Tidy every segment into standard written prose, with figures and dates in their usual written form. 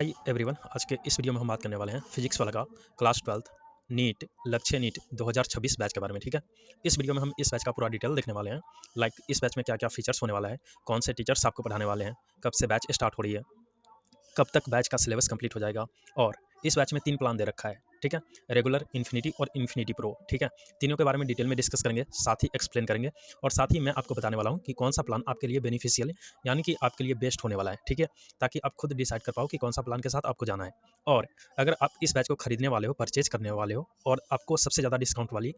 Hi everyone. आज के इस वीडियो में हम बात करने वाले हैं फिजिक्स वाला का क्लास 12 नीट लक्ष्य नीट 2026 बैच के बारे में। ठीक है, इस वीडियो में हम इस बैच का पूरा डिटेल देखने वाले हैं। लाइक इस बैच में क्या क्या फीचर्स होने वाला है, कौन से टीचर्स आपको पढ़ाने वाले हैं, कब से बैच स्टार्ट हो रही है, कब तक बैच का सिलेबस कंप्लीट हो जाएगा। और इस बैच में 3 प्लान दे रखा है। ठीक है, रेगुलर, इन्फिनिटी और इन्फिनिटी प्रो। ठीक है, तीनों के बारे में डिटेल में डिस्कस करेंगे, साथ ही एक्सप्लेन करेंगे और साथ ही मैं आपको बताने वाला हूँ कि कौन सा प्लान आपके लिए बेनिफिशियल है, यानी कि आपके लिए बेस्ट होने वाला है। ठीक है, ताकि आप खुद डिसाइड कर पाओ कि कौन सा प्लान के साथ आपको जाना है। और अगर आप इस बैच को खरीदने वाले हो, परचेज करने वाले हो और आपको सबसे ज़्यादा डिस्काउंट वाली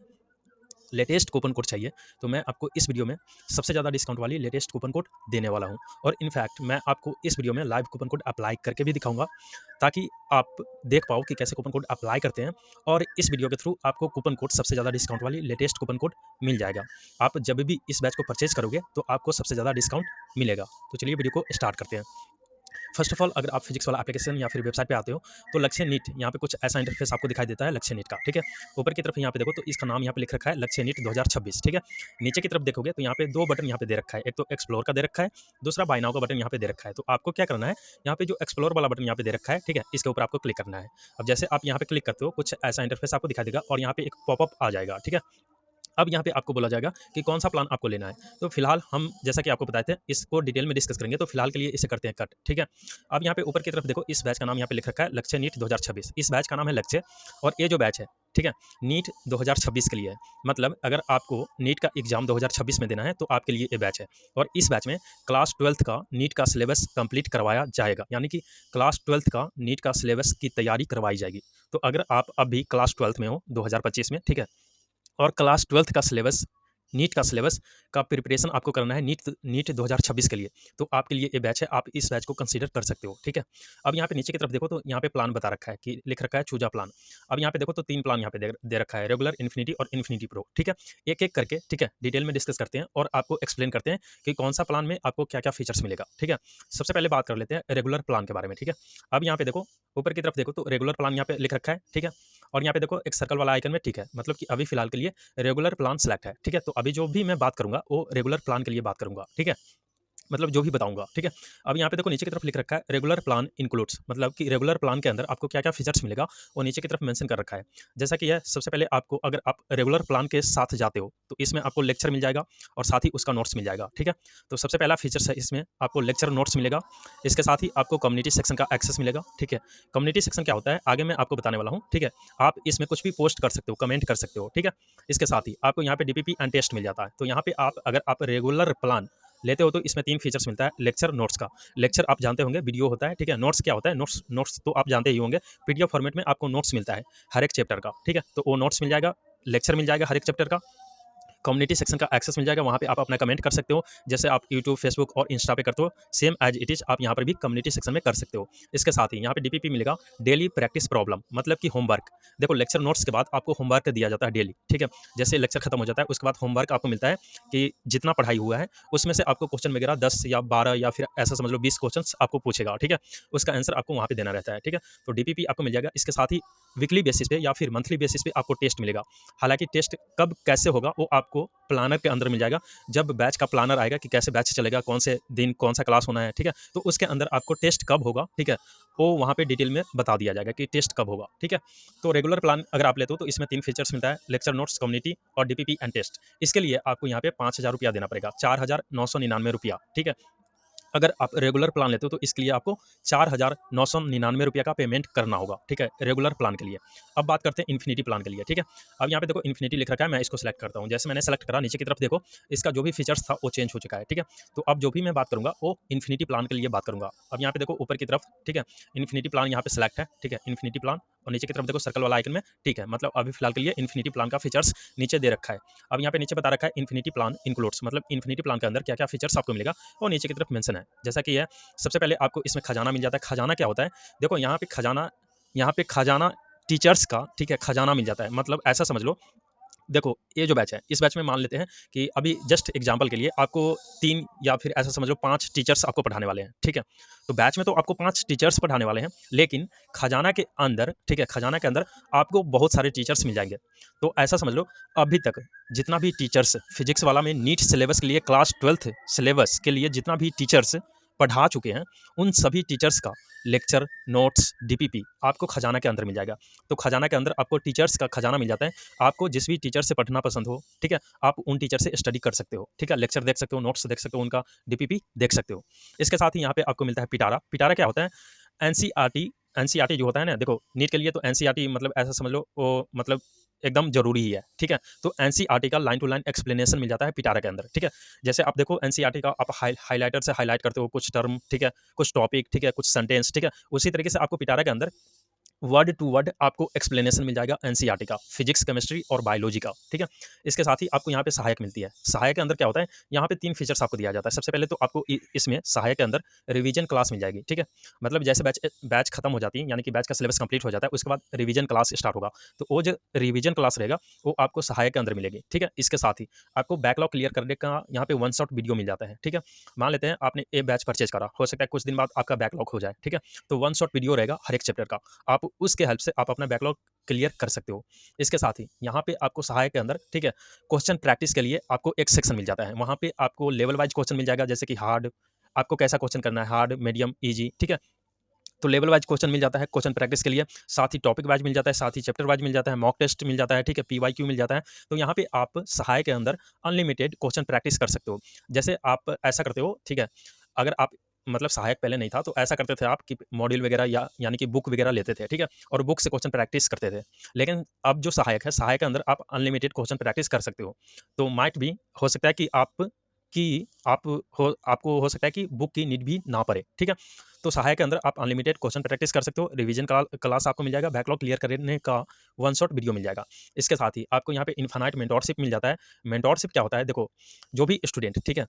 लेटेस्ट कूपन कोड चाहिए, तो मैं आपको इस वीडियो में सबसे ज़्यादा डिस्काउंट वाली लेटेस्ट कूपन कोड देने वाला हूं। और इनफैक्ट मैं आपको इस वीडियो में लाइव कूपन कोड अप्लाई करके भी दिखाऊंगा, ताकि आप देख पाओ कि कैसे कूपन कोड अप्लाई करते हैं। और इस वीडियो के थ्रू आपको कूपन कोड सबसे ज़्यादा डिस्काउंट वाली लेटेस्ट कूपन कोड मिल जाएगा। आप जब भी इस बैच को परचेज करोगे तो आपको सबसे ज़्यादा डिस्काउंट मिलेगा। तो चलिए वीडियो को स्टार्ट करते हैं। फर्स्ट ऑफ ऑल, अगर आप फिजिक्स वाला एप्लीकेशन या फिर वेबसाइट पे आते हो तो लक्ष्य नीट यहाँ पे कुछ ऐसा इंटरफेस आपको दिखाई देता है लक्ष्य नीट का। ठीक है, ऊपर की तरफ यहाँ पे देखो तो इसका नाम यहाँ पे लिख रखा है लक्ष्य नीट 2026। ठीक है, नीचे की तरफ देखोगे तो यहाँ पे 2 बटन यहाँ पे दे रखा है, एक तो एक्सप्लोर का दे रखा है, दूसरा बाय नाउ का बटन यहाँ पे दे रखा है। तो आपको क्या करना है, यहाँ पे जो एक्सप्लोर वाला बटन यहाँ पे दे रखा है, ठीक है, इसके ऊपर आपको क्लिक करना है। अब जैसे आप यहाँ पे क्लिक करते हो कुछ ऐसा इंटरफेस आपको दिखाई देगा और यहाँ पे एक पॉपअप आ जाएगा। ठीक है, अब यहाँ पे आपको बोला जाएगा कि कौन सा प्लान आपको लेना है। तो फिलहाल हम जैसा कि आपको बताए थे इसको डिटेल में डिस्कस करेंगे, तो फिलहाल के लिए इसे करते हैं कट। ठीक है, अब यहाँ पे ऊपर की तरफ देखो, इस बैच का नाम यहाँ पे लिख रखा है लक्ष्य नीट 2026। इस बैच का नाम है लक्ष्य और ये जो बैच है, ठीक है, नीट 2026 के लिए है। मतलब अगर आपको नीट का एग्जाम 2026 में देना है तो आपके लिए ये बैच है। और इस बैच में क्लास 12 का नीट का सिलेबस कंप्लीट करवाया जाएगा, यानी कि क्लास 12 का नीट का सिलेबस की तैयारी करवाई जाएगी। तो अगर आप अभी क्लास 12 में हो 2025 में, ठीक है, और क्लास 12 का सिलेबस नीट का सिलेबस का प्रिपरेशन आपको करना है नीट 2026 के लिए, तो आपके लिए ये बैच है। आप इस बैच को कंसीडर कर सकते हो। ठीक है, अब यहाँ पे नीचे की तरफ देखो तो यहाँ पे प्लान बता रखा है कि लिख रखा है चूजा प्लान। अब यहाँ पे देखो तो 3 प्लान यहाँ पे दे रखा है, रेगुलर, इन्फिनिटी और इन्फिनिटी प्रो। ठीक है, एक एक करके, ठीक है, डिटेल में डिस्कस करते हैं और आपको एक्सप्लेन करते हैं कि कौन सा प्लान में आपको क्या क्या फीचर्स मिलेगा। ठीक है, सबसे पहले बात कर लेते हैं रेगुलर प्लान के बारे में। ठीक है, अब यहाँ पे देखो ऊपर की तरफ देखो तो रेगुलर प्लान यहाँ पे लिख रखा है। ठीक है, और यहाँ पे देखो एक सर्कल वाला आइकन में, ठीक है, मतलब कि अभी फिलहाल के लिए रेगुलर प्लान सेलेक्ट है। ठीक है, तो अभी जो भी मैं बात करूंगा वो रेगुलर प्लान के लिए बात करूंगा। ठीक है, मतलब जो भी बताऊंगा। ठीक है, अब यहाँ पे देखो नीचे की तरफ लिख रखा है रेगुलर प्लान इंक्लूड्स, मतलब कि रेगुलर प्लान के अंदर आपको क्या क्या फीचर्स मिलेगा वो नीचे की तरफ मेंशन कर रखा है। जैसा कि यह सबसे पहले आपको, अगर आप रेगुलर प्लान के साथ जाते हो तो इसमें आपको लेक्चर मिल जाएगा और साथ ही उसका नोट्स मिल जाएगा। ठीक है, तो सबसे पहला फीचर्स है इसमें आपको लेक्चर नोट्स मिलेगा। इसके साथ ही आपको कम्युनिटी सेक्शन का एक्सेस मिलेगा। ठीक है, कम्युनिटी सेक्शन क्या होता है आगे मैं आपको बताने वाला हूँ। ठीक है, आप इसमें कुछ भी पोस्ट कर सकते हो, कमेंट कर सकते हो। ठीक है, इसके साथ ही आपको यहाँ पे डीपीपी एंड टेस्ट मिल जाता है। तो यहाँ पे आप, अगर आप रेगुलर प्लान लेते हो तो इसमें 3 फीचर्स मिलता है लेक्चर नोट्स का। लेक्चर आप जानते होंगे वीडियो होता है। ठीक है, नोट्स क्या होता है, नोट्स तो आप जानते ही होंगे, पीडीएफ फॉर्मेट में आपको नोट्स मिलता है हर एक चैप्टर का। ठीक है, तो वो नोट्स मिल जाएगा, लेक्चर मिल जाएगा हर एक चैप्टर का, कम्युनिटी सेक्शन का एक्सेस मिल जाएगा, वहाँ पे आप अपना कमेंट कर सकते हो, जैसे आप यूट्यूब, फेसबुक और इंस्टा पे करते हो, सेम एज इट इज आप यहाँ पर भी कम्युनिटी सेक्शन में कर सकते हो। इसके साथ ही यहाँ पे डीपीपी मिलेगा, डेली प्रैक्टिस प्रॉब्लम, मतलब कि होमवर्क। देखो लेक्चर नोट्स के बाद आपको होमवर्क दिया जाता है डेली। ठीक है, जैसे लेक्चर खत्म हो जाता है उसके बाद होमवर्क आपको मिलता है कि जितना पढ़ाई हुआ है उसमें से आपको क्वेश्चन वगैरह 10 या 12 या फिर ऐसा समझ लो 20 क्वेश्चन आपको पूछेगा। ठीक है, उसका आंसर आपको वहाँ पे देना रहता है। ठीक है, तो डीपीपी आपको मिल जाएगा। इसके साथ ही वीकली बेसिस पे या फिर मंथली बेसिस पे आपको टेस्ट मिलेगा। हालांकि टेस्ट कब कैसे होगा वो आपको प्लानर के अंदर मिल जाएगा। जब बैच का प्लानर आएगा कि कैसे बैच चलेगा, कौन से दिन कौन सा क्लास होना है, ठीक है, तो उसके अंदर आपको टेस्ट कब होगा, ठीक है, वो वहाँ पे डिटेल में बता दिया जाएगा कि टेस्ट कब होगा। ठीक है, तो रेगुलर प्लान अगर आप लेते हो तो इसमें 3 फीचर्स मिलता है, लेक्चर नोट्स, कम्युनिटी और डीपीपी एंड टेस्ट। इसके लिए आपको यहाँ पे 5,000 रुपया देना पड़ेगा, 4,999 रुपया। ठीक है, अगर आप रेगुलर प्लान लेते हो तो इसके लिए आपको 4,999 रुपये का पेमेंट करना होगा। ठीक है, रेगुलर प्लान के लिए। अब बात करते हैं इन्फिनिटी प्लान के लिए। ठीक है, अब यहाँ पे देखो इन्फिनिटी लिख रखा है, मैं इसको सेलेक्ट करता हूँ। जैसे मैंने सेलेक्ट करा, नीचे की तरफ देखो इसका जो भी फीचर्स था वो चेंज हो चुका है। ठीक है, तो अब जो भी मैं बात करूँगा वो इन्फिनिटी प्लान के लिए बात करूँगा। अब यहाँ पे देखो ऊपर की तरफ, ठीक है, इन्फिनिटी प्लान यहाँ पे सेलेक्ट है। ठीक है, इन्फिनिटी प्लान, और नीचे की तरफ देखो सर्कल वाला आइकन में, ठीक है, मतलब अभी फिलहाल के लिए इन्फिनिटी प्लान का फीचर्स नीचे दे रखा है। अब यहाँ पे नीचे बता रखा है इन्फिनिटी प्लान इंक्लूड्स, मतलब इन्फिनिटी प्लान के अंदर क्या क्या फीचर्स आपको मिलेगा और नीचे की तरफ मेंशन है। जैसा कि है, सबसे पहले आपको इसमें खजाना मिल जाता है। खजाना क्या होता है, देखो यहाँ पे खजाना टीचर्स का, ठीक है, खजाना मिल जाता है। मतलब ऐसा समझ लो, देखो ये जो बैच है, इस बैच में मान लेते हैं कि अभी जस्ट एग्जांपल के लिए आपको 3 या फिर ऐसा समझ लो 5 टीचर्स आपको पढ़ाने वाले हैं। ठीक है, तो बैच में तो आपको 5 टीचर्स पढ़ाने वाले हैं, लेकिन खजाना के अंदर, ठीक है, खजाना के अंदर आपको बहुत सारे टीचर्स मिल जाएंगे। तो ऐसा समझ लो, अभी तक जितना भी टीचर्स फिजिक्स वाला में नीट सिलेबस के लिए, क्लास 12 सिलेबस के लिए जितना भी टीचर्स पढ़ा चुके हैं उन सभी टीचर्स का लेक्चर, नोट्स, डीपीपी आपको खजाना के अंदर मिल जाएगा। तो खजाना के अंदर आपको टीचर्स का खजाना मिल जाता है। आपको जिस भी टीचर से पढ़ना पसंद हो, ठीक है, आप उन टीचर से स्टडी कर सकते हो, ठीक है, लेक्चर देख सकते हो, नोट्स देख सकते हो, उनका डीपीपी देख सकते हो। इसके साथ ही यहाँ पे आपको मिलता है पिटारा। पिटारा क्या होता है? एनसीईआरटी। एनसीईआरटी जो होता है ना, देखो नीट के लिए तो एनसीईआरटी मतलब ऐसा समझ लो वो मतलब एकदम जरूरी ही है, ठीक है। तो एनसीईआरटी का लाइन टू लाइन एक्सप्लेनेशन मिल जाता है पिटारा के अंदर, ठीक है। जैसे आप देखो एनसीईआरटी का आप हाईलाइटर से हाईलाइट करते हो कुछ टर्म, ठीक है, कुछ टॉपिक, ठीक है, कुछ सेंटेंस, ठीक है, उसी तरीके से आपको पिटारा के अंदर वर्ड टू वर्ड आपको एक्सप्लेनेशन मिल जाएगा एनसीईआरटी का, फिजिक्स, केमिस्ट्री और बायोलॉजी का, ठीक है। इसके साथ ही आपको यहाँ पे सहायक मिलती है। सहायक के अंदर क्या होता है? यहाँ पे 3 फीचर्स आपको दिया जाता है। सबसे पहले तो आपको इसमें सहायक के अंदर रिवीजन क्लास मिल जाएगी, ठीक है। मतलब जैसे बैच बैच खत्म हो जाती है, यानी कि बैच का सिलेबस कंप्लीट हो जाता है, उसके बाद रिवीजन क्लास स्टार्ट होगा। तो वो जो रिवीजन क्लास रहेगा वो आपको सहायक के अंदर मिलेगी, ठीक है। इसके साथ ही आपको बैकलॉग क्लियर करने का यहाँ पे वन शॉट वीडियो मिल जाता है, ठीक है। मान लेते हैं आपने ए बैच परचेज करा, हो सकता है कुछ दिन बाद आपका बैकलॉग हो जाए, ठीक है। तो वन शॉट वीडियो रहेगा हर एक चैप्टर का, आप उसके हेल्प से आप अपना बैकलॉग क्लियर कर सकते हो। इसके साथ ही यहाँ पे आपको सहायक के अंदर, ठीक है, क्वेश्चन प्रैक्टिस के लिए आपको एक सेक्शन मिल जाता है। वहाँ पे आपको लेवल वाइज क्वेश्चन मिल जाएगा, जैसे कि हार्ड, आपको कैसा क्वेश्चन करना है, हार्ड, मीडियम, ईजी, ठीक है। तो लेवल वाइज क्वेश्चन मिल जाता है क्वेश्चन प्रैक्टिस के लिए, साथ ही टॉपिक वाइज मिल जाता है, साथ ही चैप्टर वाइज मिल जाता है, मॉक टेस्ट मिल जाता है, ठीक है, पीवाईक्यू मिल जाता है। तो यहाँ पे आप सहायक के अंदर अनलिमिटेड क्वेश्चन प्रैक्टिस कर सकते हो। जैसे आप ऐसा करते हो, ठीक है, अगर आप मतलब सहायक पहले नहीं था तो ऐसा करते थे आप कि मॉड्यूल वगैरह या यानी कि बुक वगैरह लेते थे, ठीक है, और बुक से क्वेश्चन प्रैक्टिस करते थे। लेकिन अब जो सहायक है, सहायक के अंदर आप अनलिमिटेड क्वेश्चन प्रैक्टिस कर सकते हो। तो माइट भी हो सकता है कि आपको हो सकता है कि बुक की नीड भी ना पड़े, ठीक है। तो सहायक के अंदर आप अनलिमिटेड क्वेश्चन प्रैक्टिस कर सकते हो, रिवीजन क्लास आपको मिल जाएगा, बैकलॉग क्लियर करने का वन शॉट वीडियो मिल जाएगा। इसके साथ ही आपको यहाँ पे इन्फानाइट मेंटोरशिप मिल जाता है। मेंटोरशिप क्या होता है? देखो, जो भी स्टूडेंट, ठीक है,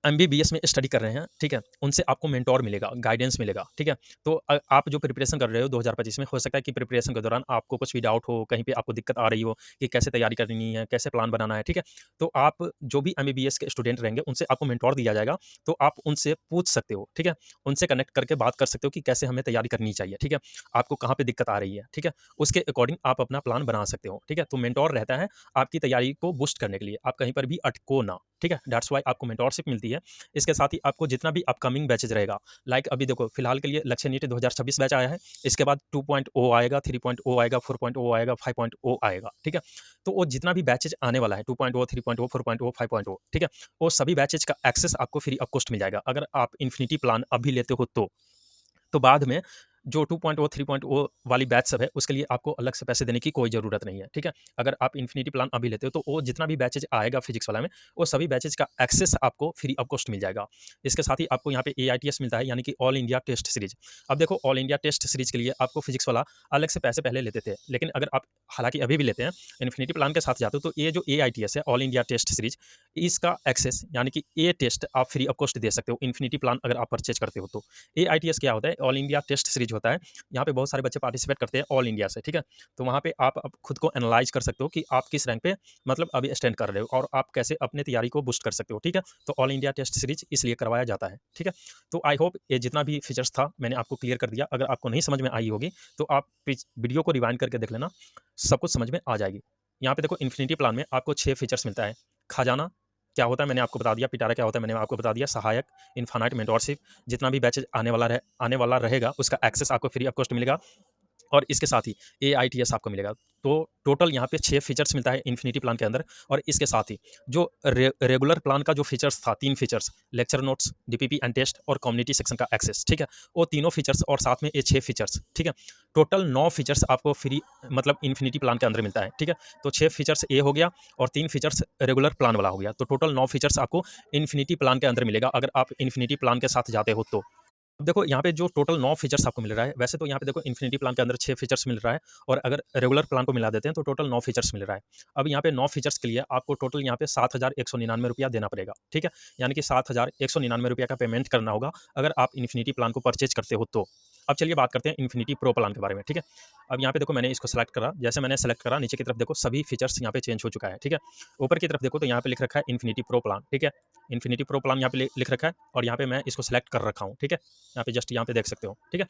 एमबीबीएस में स्टडी कर रहे हैं, ठीक है, उनसे आपको मेंटोर मिलेगा, गाइडेंस मिलेगा, ठीक है। तो आप जो प्रिपरेशन कर रहे हो 2025 में, हो सकता है कि प्रिपरेशन के दौरान आपको कुछ भी डाउट हो, कहीं पे आपको दिक्कत आ रही हो कि कैसे तैयारी करनी है, कैसे प्लान बनाना है, ठीक है। तो आप जो भी एमबीबीएस के स्टूडेंट रहेंगे उनसे आपको मेंटोर दिया जाएगा। तो आप उनसे पूछ सकते हो, ठीक है, उनसे कनेक्ट करके बात कर सकते हो कि कैसे हमें तैयारी करनी चाहिए, ठीक है, आपको कहाँ पे दिक्कत आ रही है, ठीक है, उसके अकॉर्डिंग आप अपना प्लान बना सकते हो, ठीक है। तो मेंटोर रहता है आपकी तैयारी को बूस्ट करने के लिए, आप कहीं पर भी अटको ना, ठीक है, दैट्स वाई आपको मेंटोरशिप मिलती है। इसके साथ ही आपको जितना भी अपकमिंग बैचेज रहेगा, लाइक अभी देखो फिलहाल के लिए लक्ष्य नीट 2026 बैच आया है, इसके बाद 2.0 आएगा, 3.0 आएगा, 4.0 आएगा, 5.0 आएगा, ठीक है। तो वो जितना भी बैचेज आने वाला है 2.0, 3.0, 4.0, 5.0, ठीक है, वो सभी बैचेज का एक्सेस आपको फ्री ऑफ कॉस्ट मिल जाएगा अगर आप इन्फिनिटी प्लान अभी लेते हो तो बाद में जो 2.0 3.0 वाली बैच सब है उसके लिए आपको अलग से पैसे देने की कोई ज़रूरत नहीं है, ठीक है। अगर आप इन्फिनिटी प्लान अभी लेते हो तो वो जितना भी बैचेज आएगा फिजिक्स वाला में, वो सभी बैचेज का एक्सेस आपको फ्री ऑफ कॉस्ट मिल जाएगा। इसके साथ ही आपको यहाँ पे AITS मिलता है, यानी कि ऑल इंडिया टेस्ट सीरीज। अब देखो ऑल इंडिया टेस्ट सीरीज के लिए आपको फिजिक्स वाला अलग से पैसे पहले लेते थे, लेकिन अगर आप हालांकि अभी भी लेते हैं, इन्फिनिटी प्लान के साथ जाते हो तो ये जो AITS है, ऑल इंडिया टेस्ट सीरीज, इसका एक्सेस यानी कि ये टेस्ट आप फ्री ऑफ कॉस्ट दे सकते हो इन्फिनिटी प्लान अगर आप परचेज करते हो तो। AITS क्या होता है? ऑल इंडिया टेस्ट सीरीज होता है। यहाँ पे बहुत सारे बच्चे पार्टिसिपेट करते हैं ऑल इंडिया से, ठीक है। तो वहाँ पे आप अब खुद को एनालाइज कर सकते हो कि आप किस रैंक पे मतलब अभी स्टैंड कर रहे हो और आप कैसे अपने तैयारी को बूस्ट कर सकते हो, ठीक है। तो ऑल इंडिया टेस्ट सीरीज इसलिए करवाया जाता है, ठीक है। तो आई होप ये जितना भी फीचर्स था मैंने आपको क्लियर कर दिया। अगर आपको नहीं समझ में आई होगी तो आप वीडियो को रिवाइंड करके देख लेना, सब कुछ समझ में आ जाएगी। यहाँ पे देखो इन्फिनिटी प्लान में आपको 6 फीचर्स मिलता है। खजाना क्या होता है मैंने आपको बता दिया, पिटारा क्या होता है मैंने आपको बता दिया, सहायक, इन्फानाइट मेंटोरशिप, जितना भी बैचेज आने वाला रहेगा उसका एक्सेस आपको फ्री ऑफ कॉस्ट मिलेगा, और इसके साथ ही AITS आपको मिलेगा। तो टोटल यहाँ पे 6 फीचर्स मिलता है इन्फिनिटी प्लान के अंदर। और इसके साथ ही जो रेगुलर प्लान का जो फीचर्स था, 3 features, lecture notes, DPP and test और कम्युनिटी सेक्शन का एक्सेस, ठीक है, वो तीनों फीचर्स और साथ में ये 6 फीचर्स, ठीक है, टोटल 9 फीचर्स आपको फ्री मतलब इन्फिनिटी प्लान के अंदर मिलता है, ठीक है। तो 6 फीचर्स ये हो गया और 3 फीचर्स रेगुलर प्लान वाला हो गया, तो टोटल 9 फीचर्स आपको इन्फिनिटी प्लान के अंदर मिलेगा अगर आप इन्फिनिटी प्लान के साथ जाते हो तो। अब देखो यहाँ पे जो टोटल 9 फीचर्स आपको मिल रहा है, वैसे तो यहाँ पे देखो इन्फिनिटी प्लान के अंदर 6 फीचर्स मिल रहा है, और अगर रेगुलर प्लान को मिला देते हैं तो टोटल 9 फीचर्स मिल रहा है। अब यहाँ पे 9 फीचर्स के लिए आपको टोटल यहाँ पे 7,199 रुपया देना पड़ेगा, ठीक है, यानी कि 7,199 रुपया का पेमेंट करना होगा अगर आप इन्फिनिटी प्लान को परचेज करते हो तो। अब चलिए बात करते हैं इन्फिनिटी प्रो प्लान के बारे में, ठीक है। अब यहाँ पे देखो मैंने इसको सेलेक्ट करा, जैसे मैंने सेलेक्ट करा नीचे की तरफ देखो सभी फीचर्स यहाँ पे चेंज हो चुका है, ठीक है। ऊपर की तरफ देखो तो यहाँ पे लिख रखा है इन्फिनिटी प्रो प्लान, ठीक है, इन्फिनिटी प्रो प्लान यहाँ पे लिख रखा है और यहाँ पे मैं इसको सेलेक्ट कर रखा हूँ, ठीक है, यहाँ पे जस्ट यहाँ पे देख सकते हो, ठीक है।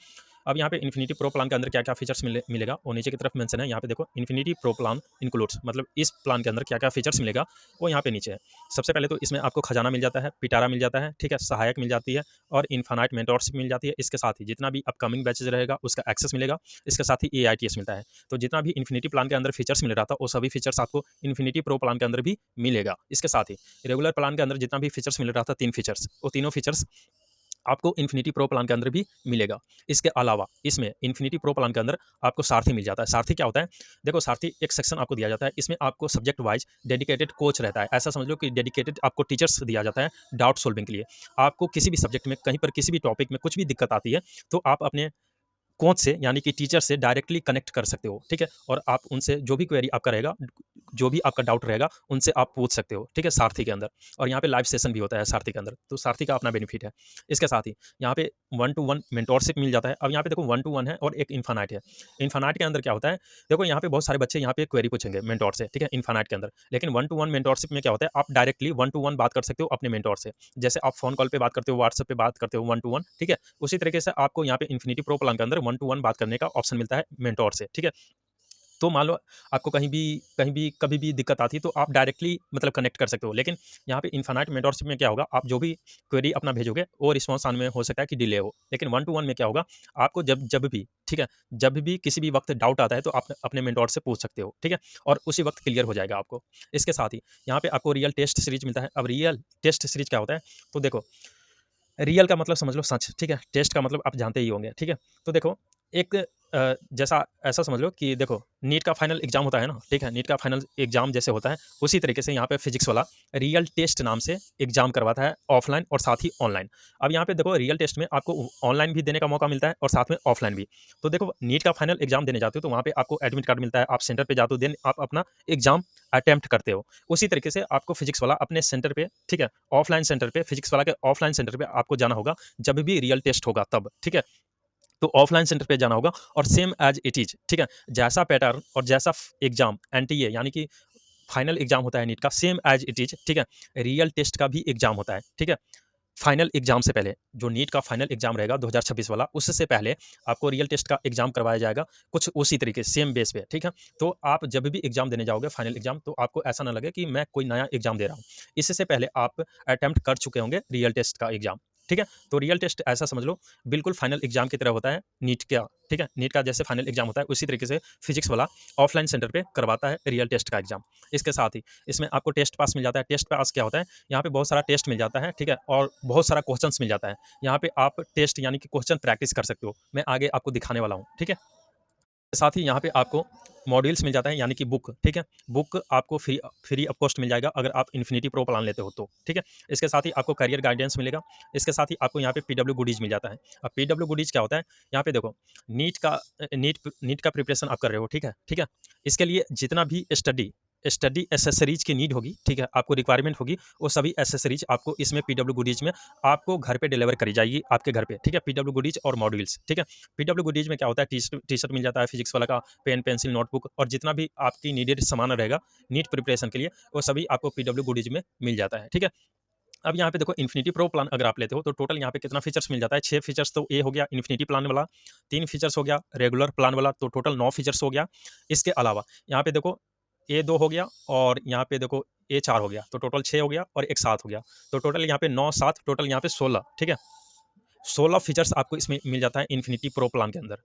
अब यहाँ पे इन्फिनिटी प्रो प्लान के अंदर क्या क्या फीचर्स मिलेगा वो नीचे की तरफ मेंशन है। यहाँ पे देखो इन्फिनिटी प्रो प्लान इंक्लूड्स, मतलब इस प्लान के अंदर क्या क्या फीचर्स मिलेगा वो यहाँ पे नीचे है। सबसे पहले तो इसमें आपको खजाना मिल जाता है, पिटारा मिल जाता है, ठीक है, सहायक मिल जाती है और इन्फानाइट मेंटोरशिप मिल जाती है। इसके साथ ही जितना भी अपकमिंग बैचेज रहेगा उसका एक्सेस मिलेगा। इसके साथ ही AITS मिलता है। तो जितना भी इन्फिनिटी प्लान के अंदर फीचर्स मिल रहा था वो सभी फीचर्स आपको इन्फिनिटी प्रो प्लान के अंदर भी मिलेगा। इसके साथ ही रेगुलर प्लान के अंदर जितना भी फीचर्स मिल रहा था 3 फीचर्स, वो तीनों फीचर्स आपको इन्फिनिटी प्रो प्लान के अंदर भी मिलेगा। इसके अलावा इसमें इन्फिनिटी प्रो प्लान के अंदर आपको सारथी मिल जाता है। सारथी क्या होता है? देखो सारथी एक सेक्शन आपको दिया जाता है, इसमें आपको सब्जेक्ट वाइज डेडिकेटेड कोच रहता है। ऐसा समझ लो कि डेडिकेटेड आपको टीचर्स दिया जाता है डाउट सॉल्विंग के लिए। आपको किसी भी सब्जेक्ट में कहीं पर किसी भी टॉपिक में कुछ भी दिक्कत आती है तो आप अपने कोच से यानी कि टीचर से डायरेक्टली कनेक्ट कर सकते हो, ठीक है, और आप उनसे जो भी क्वेरी आपका रहेगा, जो भी आपका डाउट रहेगा उनसे आप पूछ सकते हो, ठीक है, सारथी के अंदर। और यहाँ पे लाइव सेशन भी होता है सारथी के अंदर, तो सारथी का अपना बेनिफिट है। इसके साथ ही यहाँ पे 1-to-1 मेंटोरशिप मिल जाता है। अब यहाँ पे देखो 1-to-1 है और एक इन्फानाइट है। इन्फानाइट के अंदर क्या होता है? देखो यहाँ पे बहुत सारे बच्चे यहाँ पे क्वेरी पूछेंगे मेंटोर से, ठीक है, इन्फानाइट के अंदर। लेकिन 1-to-1 मेंटोरशिप में क्या होता है? आप डायरेक्टली 1-to-1 बात कर सकते हो अपने मेंटोर से। जैसे आप फोन कॉल पे बात करते हो, व्हाट्सएप पे बात करते हो 1-to-1, ठीक है, उसी तरीके से आपको यहाँ पे इन्फिनिटी प्रो प्लान के अंदर 1-to-1 बात करने का ऑप्शन मिलता है मेंटोर से, ठीक है। तो मान लो आपको कहीं भी कभी भी दिक्कत आती है तो आप डायरेक्टली मतलब कनेक्ट कर सकते हो। लेकिन यहाँ पे इन्फानाइट मेंटोरशिप में क्या होगा? आप जो भी क्वेरी अपना भेजोगे वो रिस्पॉन्स आने में हो सकता है कि डिले हो। लेकिन 1-to-1 में क्या होगा? आपको जब जब भी, ठीक है, जब भी किसी भी वक्त डाउट आता है तो आप अपने मेंटोर से पूछ सकते हो, ठीक है, और उसी वक्त क्लियर हो जाएगा आपको। इसके साथ ही यहाँ पे आपको रियल टेस्ट सीरीज मिलता है। अब रियल टेस्ट सीरीज क्या होता है? तो देखो रियल का मतलब समझ लो सच, ठीक है, टेस्ट का मतलब आप जानते ही होंगे, ठीक है। तो देखो एक जैसा ऐसा समझ लो कि देखो नीट का फाइनल एग्जाम होता है ना, ठीक है, नीट का फाइनल एग्जाम जैसे होता है उसी तरीके से यहाँ पे फिजिक्स वाला रियल टेस्ट नाम से एग्जाम करवाता है, ऑफलाइन और साथ ही ऑनलाइन। अब यहाँ पे देखो रियल टेस्ट में आपको ऑनलाइन भी देने का मौका मिलता है और साथ में ऑफलाइन भी। तो देखो नीट का फाइनल एग्जाम देने जाते हो तो वहाँ पे आपको एडमिट कार्ड मिलता है, आप सेंटर पे जाते हो, देन आप अपना एग्जाम अटेम्प्ट करते हो। उसी तरीके से आपको फिजिक्स वाला अपने सेंटर पे, ठीक है, ऑफलाइन सेंटर पे, फिजिक्स वाला के ऑफलाइन सेंटर पे आपको जाना होगा जब भी रियल टेस्ट होगा तब, ठीक है। तो ऑफलाइन सेंटर पे जाना होगा और सेम एज इट इज, ठीक है, जैसा पैटर्न और जैसा एग्जाम एनटीए यानी कि फाइनल एग्जाम होता है नीट का, सेम एज इट इज, ठीक है, रियल टेस्ट का भी एग्जाम होता है, ठीक है। फाइनल एग्जाम से पहले जो नीट का फाइनल एग्जाम रहेगा 2026 वाला, उससे पहले आपको रियल टेस्ट का एग्जाम करवाया जाएगा कुछ उसी तरीके सेम बेस पे, ठीक है। तो आप जब भी एग्जाम देने जाओगे फाइनल एग्जाम तो आपको ऐसा ना लगे कि मैं कोई नया एग्जाम दे रहा हूँ। इससे पहले आप अटेम्प्ट कर चुके होंगे रियल टेस्ट का एग्जाम, ठीक है। तो रियल टेस्ट ऐसा समझ लो बिल्कुल फाइनल एग्जाम की तरह होता है नीट का, ठीक है, नीट का जैसे फाइनल एग्जाम होता है उसी तरीके से फिजिक्स वाला ऑफलाइन सेंटर पे करवाता है रियल टेस्ट का एग्जाम। इसके साथ ही इसमें आपको टेस्ट पास मिल जाता है। टेस्ट पास क्या होता है? यहाँ पे बहुत सारा टेस्ट मिल जाता है, ठीक है, और बहुत सारा क्वेश्चंस मिल जाता है। यहाँ पे आप टेस्ट यानी कि क्वेश्चन प्रैक्टिस कर सकते हो, मैं आगे आपको दिखाने वाला हूँ, ठीक है। साथ ही यहाँ पे आपको मॉड्यूल्स मिल जाता है यानी कि बुक, ठीक है, बुक आपको फ्री ऑफ कॉस्ट मिल जाएगा अगर आप इन्फिनिटी प्रो प्लान लेते हो तो, ठीक है। इसके साथ ही आपको करियर गाइडेंस मिलेगा। इसके साथ ही आपको यहाँ पे पीडब्ल्यू गुडीज मिल जाता है। अब पीडब्ल्यू गुडीज क्या होता है? यहाँ पे देखो नीट का प्रिपरेशन आप कर रहे हो, ठीक है, ठीक है, इसके लिए जितना भी स्टडी एसेसरीज की नीड होगी, ठीक है, आपको रिक्वायरमेंट होगी, वो सभी एसेसरीज आपको इसमें पीडब्ल्यू गुडीज में आपको घर पे डिलीवर करी जाएगी आपके घर पे, ठीक है, पीडब्ल्यू गुडीज और मॉड्यूल्स, ठीक है। पीडब्ल्यू गुडीज में क्या होता है? टी शर्ट मिल जाता है फिजिक्स वाला का, पेन पेंसिल नोटबुक और जितना भी आपकी नीडेड सामान रहेगा नीट प्रिपरेशन के लिए वो सभी आपको पीडब्ल्यू गुडीज में मिल जाता है, ठीक है। अब यहाँ पे देखो इन्फिनिटी प्रो प्लान अगर आप लेते हो तो टोटल यहाँ पे कितना फीचर्स मिल जाता है? 6 फीचर्स तो ये हो गया इन्फिनिटी प्लान वाला, 3 फीचर्स हो गया रेगुलर प्लान वाला, तो टोटल 9 फीचर्स हो गया। इसके अलावा यहाँ पे देखो A2 हो गया और यहाँ पे देखो A4 हो गया, तो टोटल 6 हो गया और एक 7 हो गया, तो टोटल यहाँ पे 9 7 टोटल यहाँ पे 16, ठीक है। 16 फीचर्स आपको इसमें मिल जाता है इन्फिनिटी प्रो प्लान के अंदर,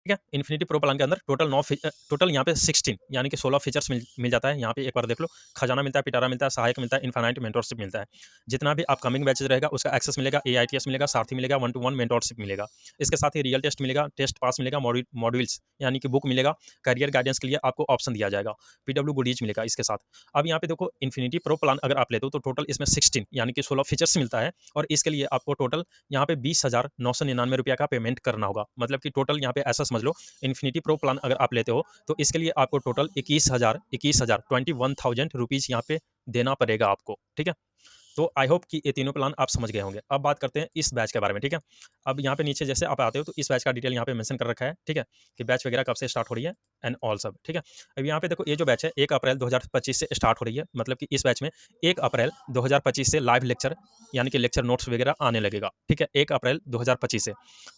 ठीक है। इन्फिनिटी प्रो प्लान के अंदर टोटल यहाँ पे 16 यानी कि 16 फीचर्स मिल जाता है। यहाँ पे एक बार देख लो, खजाना मिलता है, पिटारा मिलता है, सहायक मिलता है, इन्फानाइट मेंटोरशिप मिलता है। जितना भी अपकमिंग बैचेज रहेगा उसका एक्सेस मिलेगा, AITS मिलेगा, सारथी मिलेगा, 1-to-1 मेंटोरशिप मिलेगा। इसके साथ ही रियल टेस्ट मिलेगा, टेस्ट पास मिलेगा, मॉड्यूल्स यानी कि बुक मिलेगा, करियर गाइडेंस के लिए आपको ऑप्शन दिया जाएगा, पीडब्ल्यू गुडीज मिलेगा इसके साथ। अब यहाँ पे देखो इन्फिनिटी प्रो प्लान अगर आप लेते हो तो टोटल इसमें 16 यानी कि 16 फीचर्स मिलता है और इसके लिए आपको टोटल यहाँ पे 20,999 रुपया का पेमेंट करना होगा। मतलब कि टोटल यहाँ पे ऐसा समझ लो इन्फिनिटी प्रो प्लान अगर आप लेते हो तो इसके लिए आपको टोटल 21,000 21,000 21,000 रुपीज़ यहाँ पे देना पड़ेगा आपको, ठीक है। तो आई होप कि ये तीनों प्लान आप समझ गए होंगे। अब बात करते हैं इस बैच के बारे में, ठीक है। अब यहाँ पे नीचे जैसे आप आते हो तो इस बैच का डिटेल यहाँ पे मेंशन कर रखा है, ठीक है, कि बैच वगैरह कब से स्टार्ट हो रही है एंड ऑल सब, ठीक है। अब यहाँ पे देखो ये जो बैच है 1 अप्रैल 2025 से स्टार्ट हो रही है, मतलब कि इस बैच में 1 अप्रैल 2025 से लाइव लेक्चर यानी कि लेक्चर नोट्स वगैरह आने लगेगा, ठीक है, 1 अप्रैल 2025 से।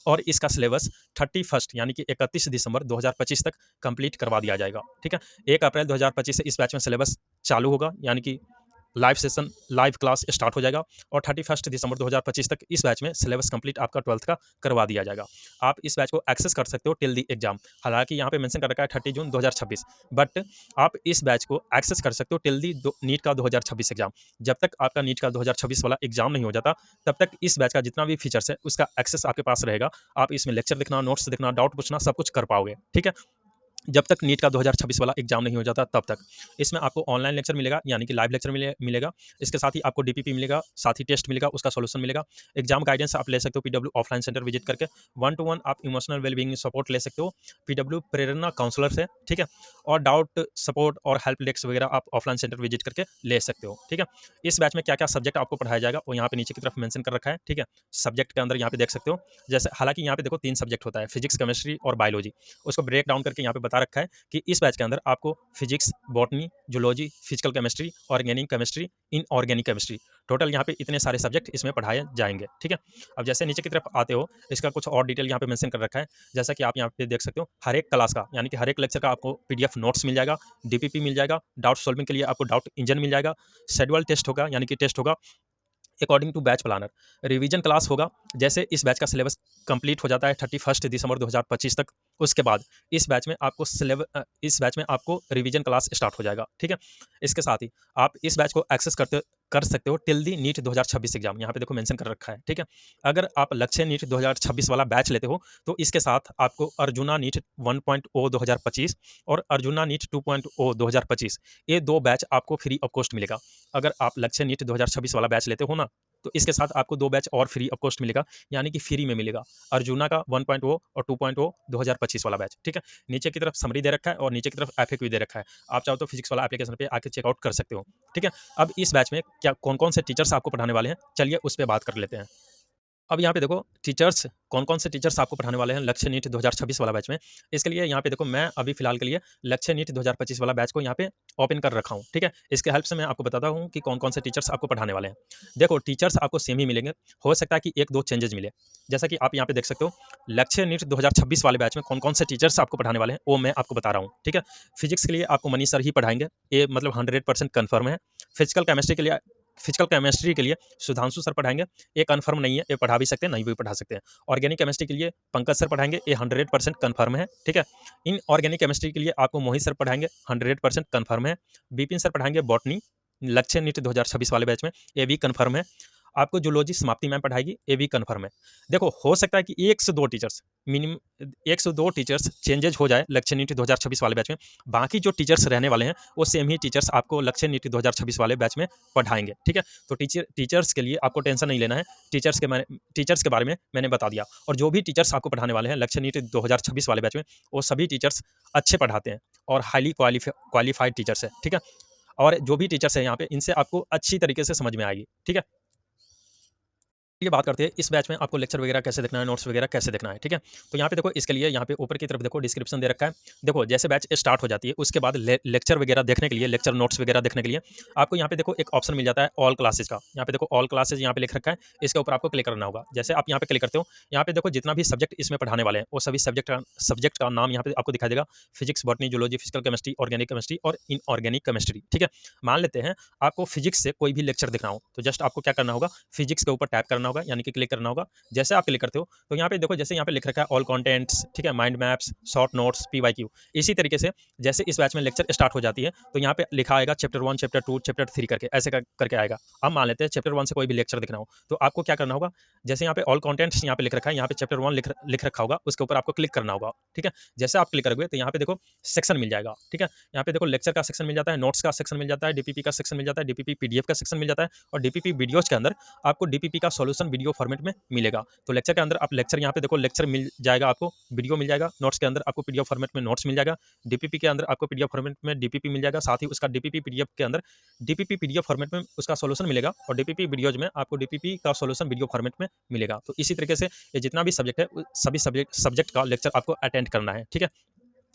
और इसका सिलेबस 31 यानी कि 31 दिसंबर 2025 तक कंप्लीट करवा दिया जाएगा, ठीक है। 1 अप्रैल 2025 से इस बैच में सिलेबस चालू होगा, यानी कि live session live class start हो जाएगा और 31 दिसंबर 2025 तक इस बैच में सिलेबस कंप्लीट आपका 12th का करवा दिया जाएगा। आप इस बैच को एक्सेस कर सकते हो टिल दी एग्जाम। हालांकि यहाँ पे मेंशन कर रखा है 30 जून 2026, बट आप इस बैच को एक्सेस कर सकते हो टिल दी नीट का 2026 एग्जाम। जब तक आपका नीट का 2026 वाला एग्जाम नहीं हो जाता तब तक इस बैच का जितना भी फीचर्स है उसका एक्सेस आपके पास रहेगा। आप इसमें लेक्चर देखना, नोट्स देखना, डाउट पूछना, सब कुछ कर पाओगे, ठीक है, जब तक नीट का 2026 वाला एग्जाम नहीं हो जाता तब तक। इसमें आपको ऑनलाइन लेक्चर मिलेगा, यानी कि लाइव लेक्चर मिलेगा। इसके साथ ही आपको डीपीपी मिलेगा, साथ ही टेस्ट मिलेगा, उसका सॉल्यूशन मिलेगा। एग्जाम गाइडेंस आप ले सकते हो पीडब्ल्यू ऑफलाइन सेंटर विजिट करके। 1-to-1 आप इमोशनल वेलबींग सपोर्ट ले सकते हो पीडब्ल्यू प्रेरणा काउंसलर से, ठीक है। और डाउट सपोर्ट और हेल्प डेस्क वगैरह आप ऑफलाइन सेंटर विजिट करके ले सकते हो, ठीक है। इस बैच में क्या क्या सब्जेक्ट आपको पढ़ाया जाएगा वो यहाँ पे नीचे की तरफ मेंशन कर रखा है, ठीक है। सब्जेक्ट के अंदर यहाँ पे देख सकते हो, जैसे हालांकि यहाँ पे देखो 3 सब्जेक्ट होता है, फिजिक्स, केमिस्ट्री और बायोलॉजी। उसको ब्रेक डाउन करके यहाँ पे बता रखा है कि इस बैच के अंदर आपको physics, botany, zoology, physical chemistry, organic chemistry, inorganic chemistry, total यहाँ पे इतने सारे सब्जेक्ट इसमें पढ़ाए जाएंगे, ठीक है। अब जैसे नीचे की तरफ आते हो इसका कुछ और डिटेल यहाँ पे मेंशन कर रखा है। जैसा कि आप यहाँ पे देख सकते हो हर एक क्लास का यानी कि हर एक लेक्चर का आपको पीडीएफ नोट्स मिल जाएगा, डीपीपी मिल जाएगा, डाउट सॉल्विंग के लिए आपको डाउट इंजन मिल जाएगा, शेड्यूल टेस्ट होगा यानी कि टेस्ट होगा according to batch planner, revision class होगा। जैसे इस बैच का सिलेबस कंप्लीट हो जाता है 31 दिसंबर 2025 तक, उसके बाद इस बैच में आपको रिवीजन क्लास स्टार्ट हो जाएगा, ठीक है। इसके साथ ही आप इस बैच को एक्सेस कर सकते हो टिल दी नीट 2026 एग्जाम। यहाँ पे देखो मेंशन कर रखा है, ठीक है। अगर आप लक्ष्य नीट 2026 वाला बैच लेते हो तो इसके साथ आपको अर्जुना नीट 1.0 2025 और अर्जुना नीट 2.0 2025 ये 2 बैच आपको फ्री ऑफ कॉस्ट मिलेगा। अगर आप लक्ष्य नीट 2026 वाला बैच लेते हो ना तो इसके साथ आपको 2 बैच और फ्री ऑफ कॉस्ट मिलेगा, यानी कि फ्री में मिलेगा अर्जुना का 1.0 और 2.0 2025 वाला बैच, ठीक है। नीचे की तरफ समरी दे रखा है और नीचे की तरफ एफएक्यू दे रखा है। आप चाहो तो फिजिक्स वाला एप्लीकेशन पे आके चेकआउट कर सकते हो, ठीक है। अब इस बैच में क्या कौन कौन से टीचर्स आपको पढ़ाने वाले हैं, चलिए उस पर बात कर लेते हैं। अब यहाँ पे देखो टीचर्स कौन कौन से टीचर्स आपको पढ़ाने वाले हैं लक्ष्य नीट 2026 वाला बैच में। इसके लिए यहाँ पे देखो मैं अभी फिलहाल के लिए लक्ष्य नीट 2025 वाला बैच को यहाँ पे ओपन कर रखा हूँ, ठीक है। इसके हेल्प से मैं आपको बताता हूँ कि कौन कौन से टीचर्स आपको पढ़ाने वाले हैं। देखो टीचर्स आपको सेम ही मिलेंगे, हो सकता है कि 1-2 चेंजेस मिले। जैसा कि आप यहाँ पे देख सकते हो लक्ष्य नीट 2026 वाले बैच में कौन कौन से टीचर्स आपको पढ़ाने वाले हैं वो मैं आपको बता रहा हूँ, ठीक है। फिजिक्स के लिए आपको मनीष सर ही पढ़ाएंगे, ये मतलब 100% कन्फर्म है। फिजिकल केमिस्ट्री के लिए सुधांशु सर पढ़ाएंगे, ये कन्फर्म नहीं है, ये पढ़ा भी सकते हैं नहीं भी पढ़ा सकते हैं। ऑर्गेनिक केमिस्ट्री के लिए पंकज सर पढ़ाएंगे, ये 100% कन्फर्म है, ठीक है। इन ऑर्गेनिक केमिस्ट्री के लिए आपको मोहित सर पढ़ाएंगे, 100% कन्फर्म है। विपिन सर पढ़ाएंगे बॉटनी लक्ष्य नीट 2026 वाले बैच में, ये भी कन्फर्म है। आपको जूलॉजी समाप्ति मैम पढ़ाएगी, ये भी कन्फर्म है। देखो हो सकता है कि 1 से 2 टीचर्स मिनिमम 1 से 2 टीचर्स चेंजेज हो जाए लक्ष्य नीट 2026 वाले बैच में, बाकी जो टीचर्स रहने वाले हैं वो सेम ही टीचर्स आपको लक्ष्य नीट 2026 वाले बैच में पढ़ाएंगे, ठीक है। तो टीचर्स के लिए आपको टेंशन नहीं लेना है, टीचर्स के बारे में मैंने बता दिया। और जो भी टीचर्स आपको पढ़ाने वाले हैं लक्ष्य नीट 2026 वाले बैच में वो सभी टीचर्स अच्छे पढ़ाते हैं और हाईली क्वालिफाइड टीचर्स है, ठीक है। और जो भी टीचर्स है यहाँ पे इनसे आपको अच्छी तरीके से समझ में आएगी, ठीक है। ये बात करते हैं इस बैच में आपको लेक्चर वगैरह कैसे देखना है, नोट्स वगैरह कैसे देखना है, ठीक है। तो यहाँ पे देखो इसके लिए यहाँ पे ऊपर की तरफ देखो डिस्क्रिप्शन दे रखा है। देखो जैसे बैच स्टार्ट हो जाती है उसके बाद लेक्चर वगैरह देखने के लिए, लेक्चर नोट्स वगैरह देखने के लिए आपको यहाँ पे देखो एक ऑप्शन मिल जाता है ऑल क्लासेज का। यहाँ पे देखो ऑल क्लासेज यहाँ पे लिख रखा है, इसके ऊपर आपको क्लिक करना होगा। जैसे आप यहाँ पे क्लिक करते हो यहाँ पे देखो जितना भी सब्जेक्ट इसमें पढ़ाने वाले हैं वो सभी सब्जेक्ट का नाम यहाँ पे आपको दिखाई देगा। Physics, botany, zoology, physical chemistry, organic chemistry और इनऑर्गेनिक केमिस्ट्री, ठीक है। मान लेते हैं आपको फिजिक्स से कोई भी लेक्चर देखना हो तो जस्ट आपको क्या करना होगा, फिजिक्स के ऊपर टैप करना होगा यानी कि क्लिक करना होगा। जैसे आप क्लिक करते हो तो यहाँ पे देखो जैसे यहाँ पे लिख रखा है ऑल कंटेंट्स, ठीक है, mind maps, short notes, PYQ. इसी तरीके से जैसे इस बैच में लेक्चर स्टार्ट हो जाती है तो यहाँ पे लिखा आएगा चैप्टर 1, चैप्टर 2, चैप्टर 3 करके ऐसे करके आएगा। अब मान लेते हैं चैप्टर 1 से कोई भी लेक्चर देखना हो तो आपको क्या करना होगा, जैसे यहाँ पे ऑल कंटेंट्स यहाँ पे लिख रखा है, यहाँ पे चैप्टर 1 लिख रखा होगा, उसके ऊपर आपको क्लिक करना होगा, ठीक है। जैसे आप क्लिक करोगे तो यहाँ पे देखो सेक्शन मिल जाएगा, ठीक है। यहाँ पे देखो लेक्चर का सेक्शन मिल जाता है, नोट्स का सेक्शन मिल जाता है, डीपीपी का सेक्शन मिल जाता है, डीपीपी पीडीएफ का सेक्शन मिल जाता है और डीपीपी वीडियोज के अंदर आपको डीपीपी का सोल्यूशन वीडियो फॉर्मेट में मिलेगा। तो लेक्चर के अंदर आप लेक्चर यहाँ पे देखो, लेक्चर मिल जाएगा आपको, वीडियो मिल जाएगा, नोट्स के अंदर आपको पीडीएफ फॉर्मेट में नोट्स मिल जाएगा, डीपीपी के अंदर आपको पीडीएफ फॉर्मेट में डीपीपी मिल जाएगा, साथ ही उसका डीपीपी पीडीएफ के अंदर डीपीपी पीडीएफ फॉर्मेट में उसका सोल्यूशन मिलेगा, और डीपीपी वीडियोज में आपको डीपीपी का सोल्यूशन वीडियो फॉर्मेट में मिलेगा। तो इसी तरीके से ये जितना भी सब्जेक्ट है सभी सब्जेक्ट का लेक्चर आपको अटेंड करना है, ठीक है।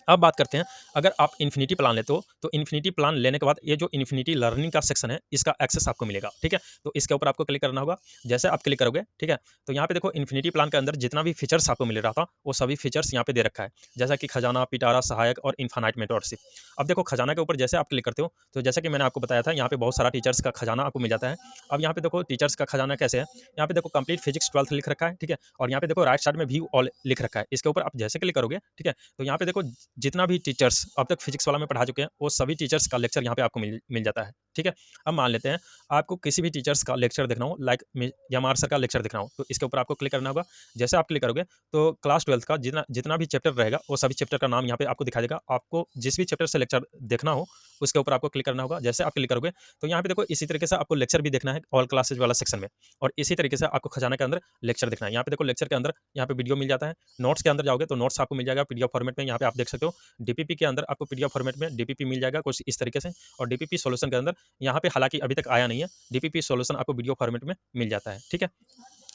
अब बात करते हैं, अगर आप इन्फिनिटी प्लान लेते हो तो इन्फिनिटी प्लान लेने के बाद ये जो इन्फिनिटी लर्निंग का सेक्शन है इसका एक्सेस आपको मिलेगा, ठीक है। तो इसके ऊपर आपको क्लिक करना होगा। जैसे आप क्लिक करोगे, ठीक है, तो यहाँ पे देखो इन्फिनिटी प्लान के अंदर जितना भी फीचर्स आपको मिल रहा था वो सभी फीचर्स यहाँ पे दे रखा है, जैसा कि खजाना, पिटारा, सहायक और इन्फानाइट मेंटरशिप। अब देखो खजाना के ऊपर जैसे आप क्लिक करते हो तो जैसा कि मैंने आपको बताया था यहाँ पे बहुत सारा टीचर्स का खजाना आपको मिल जाता है। अब यहाँ पे देखो टीचर्स का खजाना कैसे है, यहाँ पे देखो कंप्लीट फिजिक्स 12th लिख रखा है, ठीक है, और यहाँ पे देखो राइट साइड में व्यू ऑल लिख रखा है। इसके ऊपर आप जैसे क्लिक करोगे, ठीक है, तो यहाँ पे देखो जितना भी टीचर्स अब तक फिजिक्स वाला में पढ़ा चुके हैं वो सभी टीचर्स का लेक्चर यहाँ पे आपको मिल जाता है, ठीक है। अब मान लेते हैं आपको किसी भी टीचर्स का लेक्चर देखना हो, लाइक यमार सर का लेक्चर देखना हो, तो इसके ऊपर आपको क्लिक करना होगा। जैसे आप क्लिक करोगे तो क्लास 12th का जितना जितना भी चैप्टर रहेगा वो सभी चैप्टर का नाम यहाँ पे आपको दिखा देगा। आपको जिस भी चैप्टर से लेक्चर देखना हो उसके ऊपर आपको क्लिक करना होगा। जैसे आप क्लिक करोगे तो यहाँ पे देखो इसी तरीके से आपको लेक्चर भी देखना है ऑल क्लासेज वाला सेक्शन में, और इसी तरीके से आपको खजाना के अंदर लेक्चर देखना है। यहाँ पे देखो लेक्चर के अंदर यहाँ पे वीडियो मिल जाता है। नोट्स के अंदर जाओगे तो नोट्स आपको मिल जाएगा पीडीएफ फॉर्मेट में, यहाँ पे आप देख सकते हो। डीपीपी के अंदर आपको पीडीएफ फॉर्मेट में डीपीपी मिल जाएगा कुछ इस तरीके से, और डीपीपी सॉल्यूशन के अंदर यहाँ पे हालांकि अभी तक आया नहीं है, डीपीपी सॉल्यूशन आपको वीडियो फॉर्मेट में मिल जाता है, ठीक है।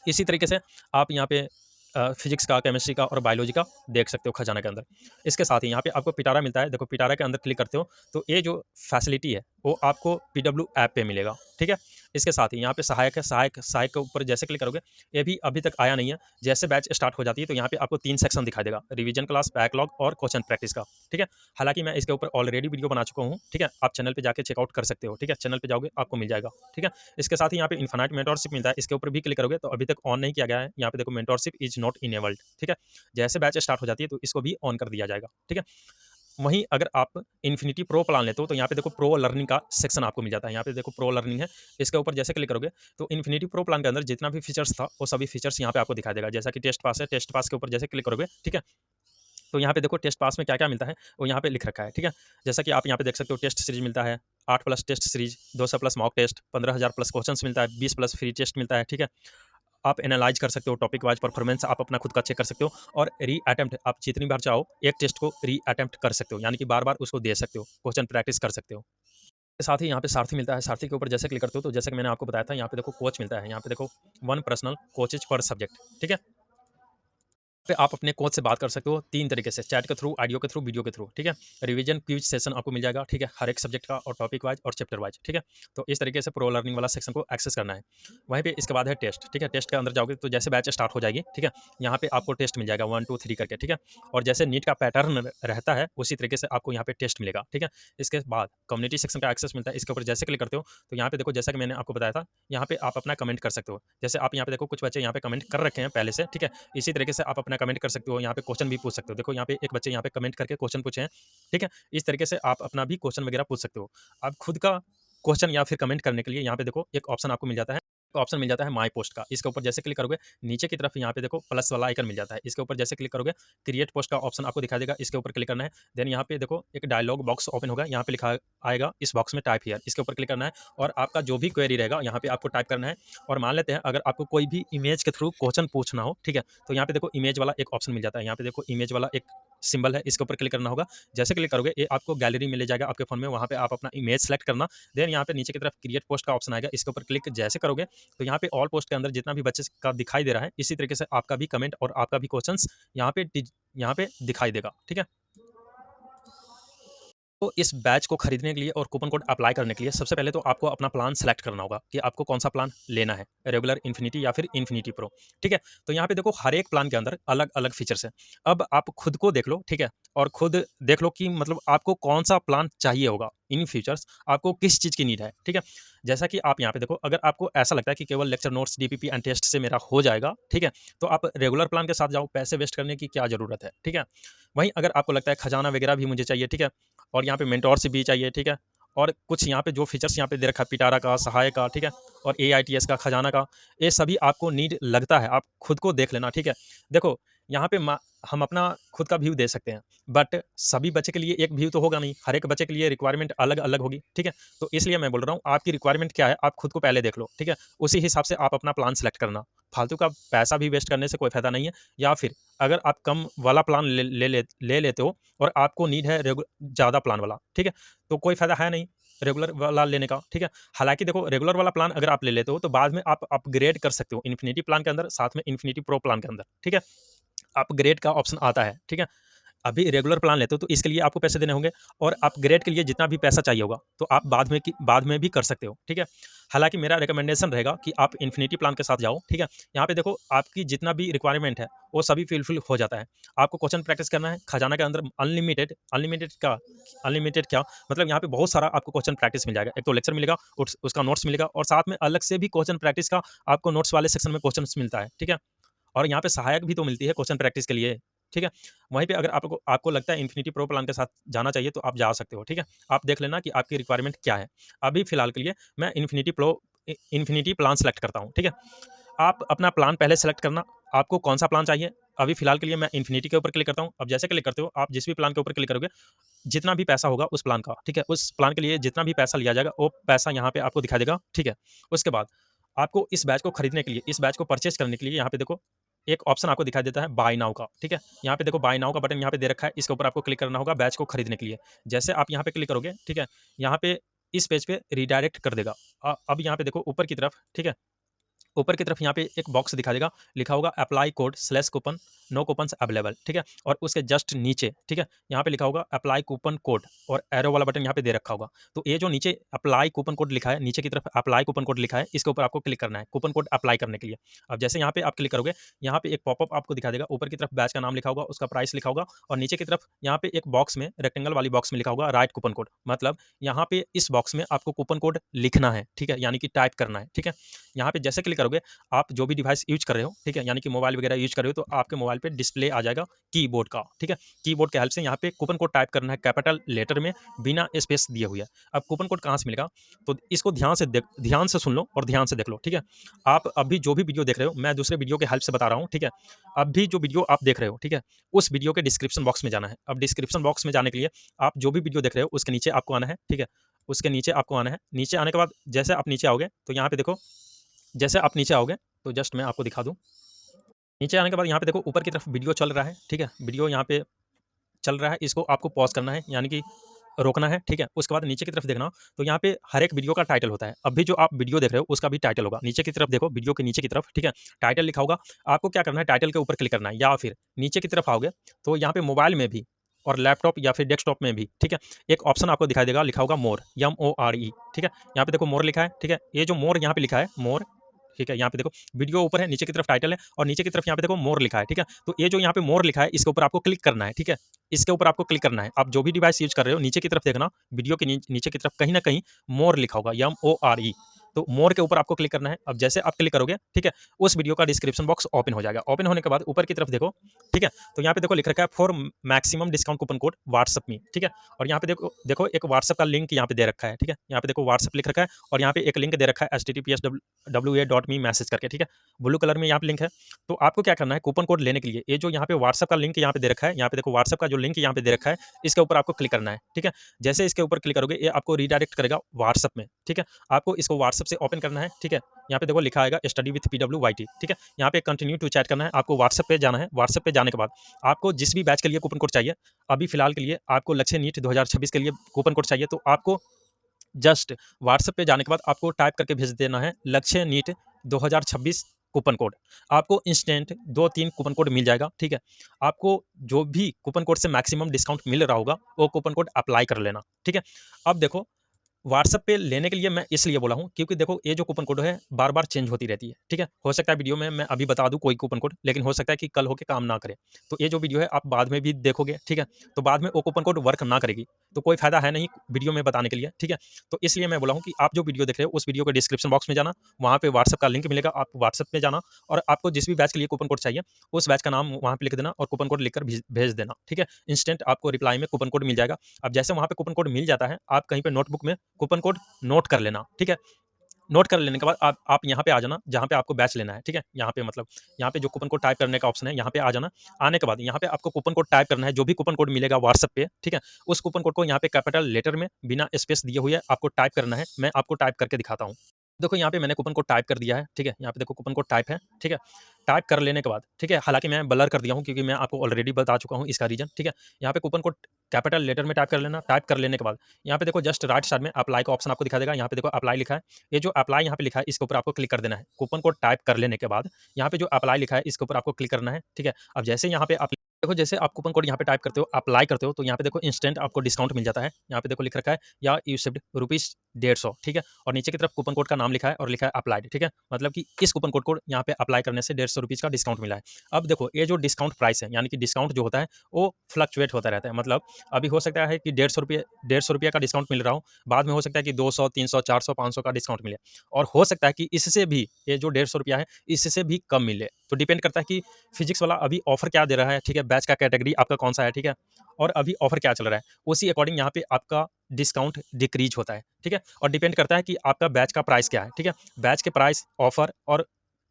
इसी तरीके से आप यहाँ पे फिजिक्स का, केमिस्ट्री का और बायोलॉजी का देख सकते हो खजाना के अंदर। इसके साथ ही यहाँ पे आपको पिटारा मिलता है। देखो पिटारा के अंदर क्लिक करते हो तो ये जो फैसिलिटी है वो आपको पीडब्ल्यू ऐप पे मिलेगा, ठीक है। इसके साथ ही यहाँ पे सहायक है, सहायक के ऊपर जैसे क्लिक करोगे, ये भी अभी तक आया नहीं है। जैसे बैच स्टार्ट हो जाती है तो यहाँ पे आपको 3 सेक्शन दिखाई देगा, रिवीजन क्लास, बैकलॉग और क्वेश्चन प्रैक्टिस का, ठीक है। हालांकि मैं इसके ऊपर ऑलरेडी वीडियो बना चुका हूँ, ठीक है, आप चैनल पे जाके चेकआउट कर सकते हो, ठीक है, चैनल पे जाओगे आपको मिल जाएगा, ठीक है। इसके साथ ही यहाँ पे इन्फिनाइट मेंटरशिप मिलता है, इसके ऊपर भी क्लिक करोगे तो अभी तक ऑन नहीं किया गया है। यहाँ पे देखो मेंटरशिप इज नॉट इनेबल्ड, ठीक है। जैसे बैच स्टार्ट हो जाती है तो इसको भी ऑन कर दिया जाएगा, ठीक है। वहीं अगर आप इन्फिनिटी प्रो प्लान लेते हो तो यहाँ पे देखो प्रो लर्निंग का सेक्शन आपको मिल जाता है। यहाँ पे देखो प्रो लर्निंग है, इसके ऊपर जैसे क्लिक करोगे तो इन्फिनिटी प्रो प्लान के अंदर जितना भी फीचर्स था वो सभी फीचर्स यहाँ पे आपको दिखा देगा। जैसा कि टेस्ट पास है, टेस्ट पास के ऊपर जैसे क्लिक करोगे, ठीक है, तो यहाँ पे देखो टेस्ट पास में क्या क्या मिलता है वो यहाँ पे लिख रखा है, ठीक है। जैसा कि आप यहाँ पे देख सकते हो टेस्ट सीरीज मिलता है, 8+ test series, 200+ mock test, 15,000+ questions मिलता है, 20+ फ्री टेस्ट मिलता है, ठीक है। आप एनालाइज कर सकते हो, टॉपिक वाइज परफॉर्मेंस आप अपना खुद का चेक कर सकते हो, और री अटेम्प्ट आप जितनी बार चाहो एक टेस्ट को री अटेम्प्ट कर सकते हो, यानी कि बार बार उसको दे सकते हो, क्वेश्चन प्रैक्टिस कर सकते हो। साथ ही यहाँ पे सारथी मिलता है। सारथी के ऊपर जैसे क्लिक करते हो तो जैसे कि मैंने आपको बताया था यहाँ पे देखो कोच मिलता है। यहाँ पे देखो 1 पर्सनल कोचेज पर सब्जेक्ट, ठीक है। पे आप अपने कोच से बात कर सकते हो 3 तरीके से, चैट के थ्रू, ऑडियो के थ्रू, वीडियो के थ्रू, ठीक है। रिवीजन क्विज सेशन आपको मिल जाएगा, ठीक है, हर एक सब्जेक्ट का, और टॉपिक वाइज और चैप्टर वाइज, ठीक है। तो इस तरीके से प्रो लर्निंग वाला सेक्शन को एक्सेस करना है। वहीं पे इसके बाद है टेस्ट, ठीक है। टेस्ट के अंदर जाओगे तो जैसे बैच स्टार्ट हो जाएगी, ठीक है, यहाँ पे आपको टेस्ट मिल जाएगा 1 2 3 करके, ठीक है। और जैसे नीट का पैटर्न रहता है उसी तरीके से आपको यहाँ पे टेस्ट मिलेगा, ठीक है। इसके बाद कम्युनिटी सेक्शन का एक्सेस मिलता है। इसके ऊपर जैसे क्लिक करते हो तो यहाँ पे देखो जैसा कि मैंने आपको बताया था, यहाँ पे आप अपना कमेंट कर सकते हो। जैसे आप यहाँ पे देखो कुछ बच्चे यहाँ पे कमेंट कर रखे हैं पहले से, ठीक है। इसी तरीके से आप अपना कमेंट कर सकते हो। यहाँ पे क्वेश्चन भी पूछ सकते हो। देखो यहाँ पे एक बच्चे यहाँ पे कमेंट करके क्वेश्चन पूछे हैं, ठीक है। इस तरीके से आप अपना भी क्वेश्चन वगैरह पूछ सकते हो। आप खुद का क्वेश्चन या फिर कमेंट करने के लिए यहाँ पे देखो एक ऑप्शन आपको मिल जाता है, ऑप्शन मिल जाता है माई पोस्ट का। इसके ऊपर जैसे क्लिक करोगे नीचे की तरफ यहाँ पे देखो प्लस वाला आइकन मिल जाता है। इसके ऊपर जैसे क्लिक करोगे क्रिएट पोस्ट का ऑप्शन आपको दिखा देगा, इसके ऊपर क्लिक करना है। देन यहाँ पे देखो एक डायलॉग बॉक्स ओपन होगा, यहाँ पे लिखा आएगा इस बॉक्स में टाइप हियर, इसके ऊपर क्लिक करना है और आपका जो भी क्वेरी रहेगा यहाँ पे आपको टाइप करना है। और मान लेते हैं अगर आपको कोई भी इमेज के थ्रू क्वेश्चन पूछना हो, ठीक है, तो यहाँ पे देखो इमेज वाला एक ऑप्शन मिल जाता है। यहाँ पे देखो इमेज वाला एक सिंबल है, इसके ऊपर क्लिक करना होगा। जैसे क्लिक करोगे ये आपको गैलरी में ले जाएगा आपके फोन में, वहाँ पे आप अपना इमेज सेलेक्ट करना। देन यहाँ पे नीचे की तरफ क्रिएट पोस्ट का ऑप्शन आएगा, इसके ऊपर क्लिक जैसे करोगे तो यहाँ पे ऑल पोस्ट के अंदर जितना भी बच्चे का दिखाई दे रहा है इसी तरीके से आपका भी कमेंट और आपका भी क्वेश्चंस यहाँ पे दिखाई देगा, ठीक है। तो इस बैच को खरीदने के लिए और कूपन कोड अप्लाई करने के लिए सबसे पहले तो आपको अपना प्लान सेलेक्ट करना होगा कि आपको कौन सा प्लान लेना है, रेगुलर, इन्फिनिटी या फिर इन्फिनिटी प्रो, ठीक है। तो यहाँ पे देखो हर एक प्लान के अंदर अलग अलग फीचर्स हैं। अब आप खुद को देख लो, ठीक है, और खुद देख लो कि मतलब आपको कौन सा प्लान चाहिए होगा, इन फ्यूचर्स आपको किस चीज़ की नीड है, ठीक है। जैसा कि आप यहाँ पे देखो अगर आपको ऐसा लगता है कि केवल lecture notes, DPP and test से मेरा हो जाएगा, ठीक है, तो आप रेगुलर प्लान के साथ जाओ, पैसे वेस्ट करने की क्या ज़रूरत है, ठीक है। वहीं अगर आपको लगता है खजाना वगैरह भी मुझे चाहिए, ठीक है, और यहाँ पे मेंटोरशिप भी चाहिए, ठीक है, और कुछ यहाँ पे जो फीचर्स यहाँ पे दे रखा है पिटारा का, सहायक का, ठीक है, और AITS का, खजाना का, ये सभी आपको नीड लगता है, आप खुद को देख लेना, ठीक है। देखो यहाँ पे हम अपना खुद का व्यू दे सकते हैं, बट सभी बच्चे के लिए एक व्यू तो होगा नहीं, हर एक बच्चे के लिए रिक्वायरमेंट अलग अलग होगी, ठीक है। तो इसलिए मैं बोल रहा हूँ आपकी रिक्वायरमेंट क्या है, आप खुद को पहले देख लो, ठीक है। उसी हिसाब से आप अपना प्लान सेलेक्ट करना। फालतू का पैसा भी वेस्ट करने से कोई फायदा नहीं है। या फिर अगर आप कम वाला प्लान ले लेते हो और आपको नीड है ज़्यादा प्लान वाला, ठीक है, तो कोई फायदा है नहीं रेगुलर वाला लेने का, ठीक है। हालांकि देखो, रेगुलर वाला प्लान अगर आप ले लेते हो तो बाद में आप अपग्रेड कर सकते हो इन्फिनिटी प्लान के अंदर, साथ में इन्फिनिटी प्रो प्लान के अंदर, ठीक है। अपग्रेड का ऑप्शन आता है, ठीक है। अभी रेगुलर प्लान लेते हो तो इसके लिए आपको पैसे देने होंगे, और अपग्रेड के लिए जितना भी पैसा चाहिए होगा तो आप बाद में भी कर सकते हो, ठीक है। हालांकि मेरा रिकमेंडेशन रहेगा कि आप इन्फिनिटी प्लान के साथ जाओ, ठीक है। यहाँ पे देखो, आपकी जितना भी रिक्वायरमेंट है वो सभी फुलफिल हो जाता है। आपको क्वेश्चन प्रैक्टिस करना है, खजाना के अंदर अनलिमिटेड अनलिमिटेड क्या मतलब, यहाँ पे बहुत सारा आपको क्वेश्चन प्रैक्टिस मिल जाएगा। एक तो लेक्चर मिलेगा, उसका नोट्स मिलेगा, और साथ में अलग से भी क्वेश्चन प्रैक्टिस का आपको नोट्स वाले सेक्शन में क्वेश्चन मिलता है, ठीक है। और यहाँ पे सहायक भी तो मिलती है क्वेश्चन प्रैक्टिस के लिए, ठीक है। वहीं पे अगर आपको लगता है इन्फिनिटी प्रो प्लान के साथ जाना चाहिए तो आप जा सकते हो, ठीक है। आप देख लेना कि आपकी रिक्वायरमेंट क्या है। अभी फिलहाल के लिए मैं इन्फिनिटी प्लान सेलेक्ट करता हूँ, ठीक है। आप अपना प्लान पहले सेलेक्ट करना, आपको कौन सा प्लान चाहिए। अभी फिलहाल के लिए मैं इन्फिनिटी के ऊपर क्लिक करता हूँ। अब जैसे क्लिक करते हो, आप जिस भी प्लान के ऊपर क्लिक करोगे, जितना भी पैसा होगा उस प्लान का, ठीक है, उस प्लान के लिए जितना भी पैसा लिया जाएगा वो पैसा यहाँ पे आपको दिखा देगा, ठीक है। उसके बाद आपको इस बैच को खरीदने के लिए, इस बैच को परचेज करने के लिए, यहाँ पे देखो एक ऑप्शन आपको दिखाई देता है बाय नाउ का, ठीक है। यहाँ पे देखो बाय नाउ का बटन यहाँ पे दे रखा है, इसके ऊपर आपको क्लिक करना होगा बैच को खरीदने के लिए। जैसे आप यहाँ पे क्लिक करोगे, ठीक है, यहाँ पे इस पेज पे रिडायरेक्ट कर देगा। अब यहाँ पे देखो ऊपर की तरफ, ठीक है, ऊपर की तरफ यहाँ पे एक बॉक्स दिखा देगा, लिखा होगा apply code slash coupon, no coupon available, ठीक है। और उसके जस्ट नीचे, ठीक है, यहाँ पे लिखा होगा अप्लाई कूपन कोड, और एरो वाला बटन यहाँ पे दे रखा होगा। तो ये जो नीचे अप्लाई कूपन कोड लिखा है, नीचे की तरफ अप्लाई कूपन कोड लिखा है, इसके ऊपर आपको क्लिक करना है कूपन कोड अप्लाई करने के लिए। अब जैसे यहाँ पे आप क्लिक करोगे, यहाँ पे एक पॉपअप आपको दिखा देगा, ऊपर की तरफ बैच का नाम लिखा होगा, उसका प्राइस लिखा होगा, और नीचे की तरफ यहाँ पे एक बॉक्स में, रेक्टेंगल वाली बॉक्स में लिखा होगा राइट कूपन कोड। मतलब यहाँ पे इस बॉक्स में आपको कूपन कोड लिखना है, ठीक है, यानी कि टाइप करना है, ठीक है। यहाँ पे जैसे क्लिक करोगे, आप जो भी डिवाइस यूज कर रहे हो, ठीक है, यानी कि मोबाइल वगैरह यूज कर रहे हो, तो आपके मोबाइल पे डिस्प्ले आ जाएगा कीबोर्ड का, ठीक है। कीबोर्ड के हेल्प से यहाँ पे कूपन कोड टाइप करना है कैपिटल लेटर में, बिना स्पेस दिए हुए। अब कूपन कोड कहाँ से मिलेगा, तो इसको ध्यान से सुन लो और ध्यान से देख लो, ठीक है। आप अभी जो भी वीडियो देख रहे हो, मैं दूसरे वीडियो के हेल्प से बता रहा हूँ, ठीक है। अभी जो वीडियो आप देख रहे हो, ठीक है, उस वीडियो के डिस्क्रिप्शन बॉक्स में जाना है। अब डिस्क्रिप्शन बॉक्स में जाने के लिए आप जो भी वीडियो देख रहे हो उसके नीचे आपको आना है, ठीक है। उसके नीचे आपको आना है, नीचे आने के बाद जैसे आप नीचे आओगे तो यहाँ पे देखो, जैसे आप नीचे आओगे तो जस्ट मैं आपको दिखा दूँ। नीचे आने के बाद यहाँ पे देखो ऊपर की तरफ वीडियो चल रहा है, ठीक है, वीडियो यहाँ पे चल रहा है, इसको आपको पॉज करना है, यानी कि रोकना है, ठीक है। उसके बाद नीचे की तरफ देखना, तो यहाँ पे हर एक वीडियो का टाइटल होता है। अभी जो आप वीडियो देख रहे हो उसका भी टाइटल होगा, नीचे की तरफ देखो, वीडियो के नीचे की तरफ, ठीक है, टाइटल लिखा होगा। आपको क्या करना है, टाइटल के ऊपर क्लिक करना है, या फिर नीचे की तरफ आओगे तो यहाँ पे मोबाइल में भी और लैपटॉप या फिर डेस्कटॉप में भी, ठीक है, एक ऑप्शन आपको दिखाई देगा, लिखा होगा मोर, MORE, ठीक है। यहाँ पे देखो मोर लिखा है, ठीक है। ये जो मोर यहाँ पे लिखा है, मोर, ठीक है, यहाँ पे देखो वीडियो ऊपर है, नीचे की तरफ टाइटल है, और नीचे की तरफ यहाँ पे देखो मोर लिखा है, ठीक है। तो ये जो यहाँ पे मोर लिखा है, इसके ऊपर आपको क्लिक करना है, ठीक है। इसके ऊपर आपको क्लिक करना है। आप जो भी डिवाइस यूज कर रहे हो, नीचे की तरफ देखना, वीडियो के नीचे की तरफ कहीं ना कहीं मोर लिखा होगा, MORE। तो मोर के ऊपर आपको क्लिक करना है। अब जैसे आप क्लिक करोगे, ठीक है, उस वीडियो का डिस्क्रिप्शन बॉक्स ओपन हो जाएगा। ओपन होने के बाद ऊपर की तरफ देखो, ठीक है, तो यहाँ पे देखो लिख रखा है for maximum discount coupon code WhatsApp में, ठीक है। और यहाँ पे देखो देखो एक व्हाट्सएप का लिंक यहाँ पे दे रखा है, ठीक है। यहाँ पे देखो व्हाट्सएप लिख रखा है, और यहाँ पे एक लिंक दे रखा है https://wa.me मैसेज करके, ठीक है, ब्लू कलर में यहाँ पे लिंक है। तो आपको क्या करना है, कूपन कोड लेने के लिए ये जो यहाँ पे व्हाट्सएप का लिंक यहाँ पे दे रखा है, यहाँ पे देखो व्हाट्सएप का जो लिंक यहाँ पे दे रखा है, इसके ऊपर आपको क्लिक करना है, ठीक है। जैसे इसके ऊपर क्लिक करोगे, ये आपको रिडायरेक्ट करेगा व्हाट्सएप में, ठीक है। आपको इसको व्हाट्सएप से ओपन करना है, ठीक है। यहाँ पे देखो लिखा आएगा स्टडी विथ PWYT, ठीक है। यहाँ पे कंटिन्यू टू चैट करना है, आपको व्हाट्सएप पे जाना है। व्हाट्सएप पे जाने के बाद आपको जिस भी बैच के लिए कूपन कोड चाहिए, अभी फिलहाल के लिए आपको लक्ष्य नीट 2026 के लिए कूपन कोड चाहिए, तो आपको जस्ट व्हाट्सएप पे जाने के बाद आपको टाइप करके भेज देना है लक्ष्य नीट 2026 कूपन कोड। आपको इंस्टेंट 2-3 कूपन कोड मिल जाएगा, ठीक है। आपको जो भी कूपन कोड से मैक्सिमम डिस्काउंट मिल रहा होगा वो कूपन कोड अप्लाई कर लेना, ठीक है। अब देखो, व्हाट्सएप पे लेने के लिए मैं इसलिए बोला हूँ क्योंकि देखो ये जो कूपन कोड है बार बार चेंज होती रहती है, ठीक है। हो सकता है वीडियो में मैं अभी बता दूं कोई कूपन कोड, लेकिन हो सकता है कि कल होके काम ना करे। तो ये जो वीडियो है आप बाद में भी देखोगे, ठीक है, तो बाद में वो कूपन कोड वर्क ना करेगी, तो कोई फायदा है नहीं वीडियो में बताने के लिए, ठीक है। तो इसलिए मैं बोला हूँ कि आप जो वीडियो देख रहे हो उस वीडियो के डिस्क्रिप्शन बॉक्स में जाना, वहाँ पे व्हाट्सएप का लिंक मिलेगा, आप व्हाट्सएप में जाना, और आपको जिस भी बैच के लिए कूपन कोड चाहिए उस बैच का नाम वहाँ पे लिख देना और कूपन कोड लिखकर भेज देना, ठीक है। इंस्टेंट आपको रिप्लाई में कूपन कोड मिल जाएगा। अब जैसे वहाँ पे कूपन कोड मिल जाता है, आप कहीं पे नोटबुक में कूपन कोड नोट कर लेना, ठीक है। नोट कर लेने के बाद आप यहाँ पे आ जाना जहाँ पे आपको बैच लेना है, ठीक है। यहाँ पे मतलब यहाँ पे जो कूपन कोड टाइप करने का ऑप्शन है, यहाँ पे आ जाना। आने के बाद यहाँ पे आपको कूपन कोड टाइप करना है, जो भी कूपन कोड मिलेगा व्हाट्सएप पे, ठीक है। उस कूपन कोड को यहाँ पे कैपिटल लेटर में बिना स्पेस दिए हुए आपको टाइप करना है। मैं आपको टाइप करके दिखाता हूँ। देखो यहाँ पे मैंने कूपन कोड टाइप कर दिया है, ठीक है। यहाँ पे देखो कूपन कोड टाइप है, ठीक है। टाइप कर लेने के बाद, ठीक है, हालांकि मैं ब्लर कर दिया हूँ क्योंकि मैं आपको ऑलरेडी बता चुका हूँ इसका रीजन, ठीक है। यहाँ पे कूपन कोड कैपिटल लेटर में टाइप कर लेना। टाइप कर लेने के बाद यहाँ पे देखो जस्ट राइट साइड में अप्लाई का ऑप्शन आपको दिखा देगा। यहाँ पे देखो अप्लाई लिखा है, ये जो अप्लाई यहाँ पे लिखा है इसके ऊपर आपको क्लिक कर देना है। कूपन कोड टाइप कर लेने के बाद यहाँ पे जो अप्लाई लिखा है इसके ऊपर आपको क्लिक करना है, ठीक है। अब जैसे यहाँ पे देखो जैसे आप कूपन कोड यहाँ पे टाइप करते हो, अप्लाई करते हो, तो यहाँ पे देखो इंस्टेंट आपको डिस्काउंट मिल जाता है। यहाँ पे देखो लिख रखा है या यू सिफ्ट ₹150, ठीक है। और नीचे की तरफ कूपन कोड का नाम लिखा है और लिखा है अप्लाइड, ठीक है। मतलब कि इस कूपन कोड को यहाँ पे अप्लाई करने से ₹150 का डिस्काउंट मिला है। अब देखो ये जो डिस्काउंट प्राइस है, यानी कि डिस्काउंट जो होता है वो फ्लक्चुएट होता रहता है। मतलब अभी हो सकता है कि ₹150 का डिस्काउंट मिल रहा हो, बाद में हो सकता है कि 200, 300, 400, 500 का डिस्काउंट मिले, और हो सकता है कि इससे भी ये जो ₹150 है इससे भी कम मिले। तो डिपेंड करता है कि फिजिक्स वाला अभी ऑफर क्या दे रहा है, ठीक है। बैच का कैटेगरी आपका कौन सा है, ठीक है, और अभी ऑफर क्या चल रहा है, उसी अकॉर्डिंग यहाँ पे आपका डिस्काउंट डिक्रीज होता है, ठीक है। और डिपेंड करता है कि आपका बैच का प्राइस क्या है, ठीक है। बैच के प्राइस, ऑफर और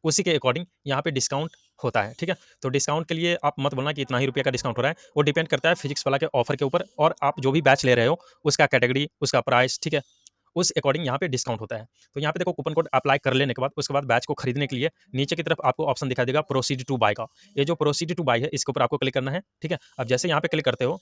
उसी के अकॉर्डिंग यहाँ पे डिस्काउंट होता है, ठीक है। तो डिस्काउंट के लिए आप मत बोलना कि इतना ही रुपये का डिस्काउंट हो रहा है, वो डिपेंड करता है फिजिक्स वाला के ऑफर के ऊपर, और आप जो भी बैच ले रहे हो उसका कैटेगरी, उसका प्राइस, ठीक है, उस अकॉर्डिंग यहाँ पे डिस्काउंट होता है। तो यहाँ पे देखो कूपन कोड अप्लाई कर लेने के बाद उसके बाद बैच को खरीदने के लिए नीचे की तरफ आपको ऑप्शन दिखाई देगा प्रोसीड टू बाय का। ये जो प्रोसीड टू बाय है इसके ऊपर आपको क्लिक करना है, ठीक है। अब जैसे यहाँ पे क्लिक करते हो,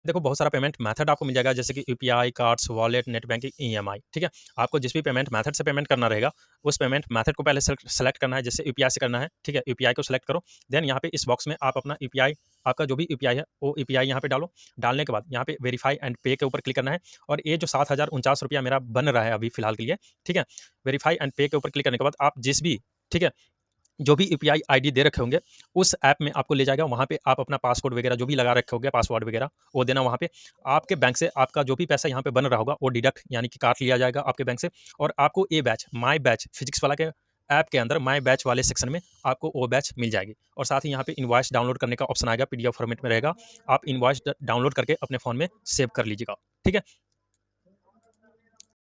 देखो बहुत सारा पेमेंट मेथड आपको मिल जाएगा, जैसे कि UPI, cards, wallet, net banking, EMI, ठीक है। आपको जिस भी पेमेंट मेथड से पेमेंट करना रहेगा उस पेमेंट मेथड को पहले सेलेक्ट करना है। जैसे यूपीआई से करना है, ठीक है, यूपीआई को सेलेक्ट करो। देन यहाँ पे इस बॉक्स में आप अपना यूपीआई, आपका जो भी यूपीआई है वो यूपीआई यहाँ पे डालो। डालने के बाद यहाँ पे वेरीफाई एंड पे के ऊपर क्लिक करना है। और ये जो ₹7,049 मेरा बन रहा है अभी फिलहाल के लिए, ठीक है, वेरीफाई एंड पे के ऊपर क्लिक करने के बाद आप जिस भी, ठीक है, जो भी यूपीआई आईडी दे रखे होंगे उस ऐप में आपको ले जाएगा। वहाँ पे आप अपना पासकोड वगैरह जो भी लगा रखे होंगे, पासवर्ड वगैरह वो देना। वहाँ पे आपके बैंक से आपका जो भी पैसा यहाँ पे बन रहा होगा वो डिडक्ट यानी कि काट लिया जाएगा आपके बैंक से। और आपको ये बैच, माई बैच फिजिक्स वाला के ऐप के अंदर माई बैच वाले सेक्शन में आपको वो बैच मिल जाएगी। और साथ ही यहाँ पे इनवॉइस डाउनलोड करने का ऑप्शन आएगा, पीडीएफ फॉर्मेट में रहेगा। आप इनवॉइस डाउनलोड करके अपने फ़ोन में सेव कर लीजिएगा, ठीक है।